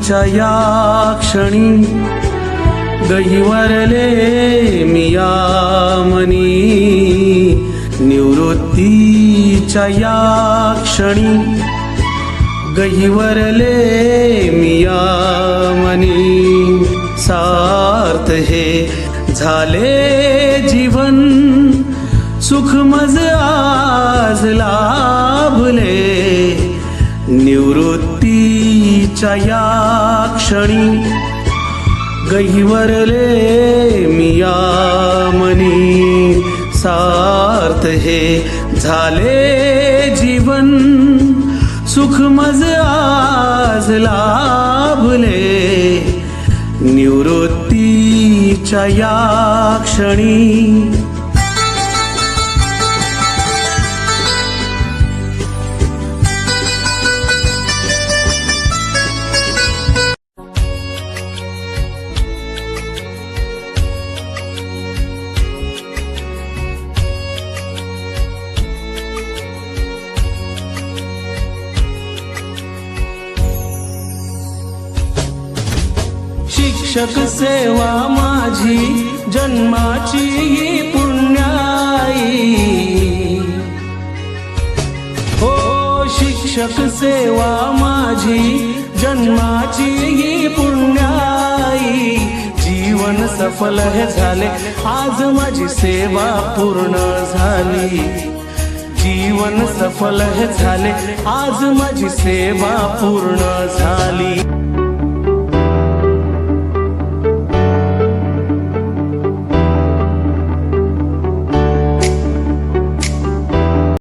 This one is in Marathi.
निवृत्तीच्या या क्षणी गहिवरले मिया मनी निवृत्तीच्या या क्षणी गहिवरले मिया मनी सार्थ हे झाले जीवन सुख मज आज लाभले निवृत्तीच्या या क्षणी गहिवरले मिया मनी सार्थ हे झाले जीवन सुख मज आज लाभले निवृत्तीच्या या क्षणी शिक्षक सेवा माझी जन्माची पुण्याई हो शिक्षक सेवा माझी जन्माची पुण्याई जीवन सफल हे झाले आज माझी सेवा पूर्ण झाली जीवन सफल हे झाले आज माझी सेवा पूर्ण झाली।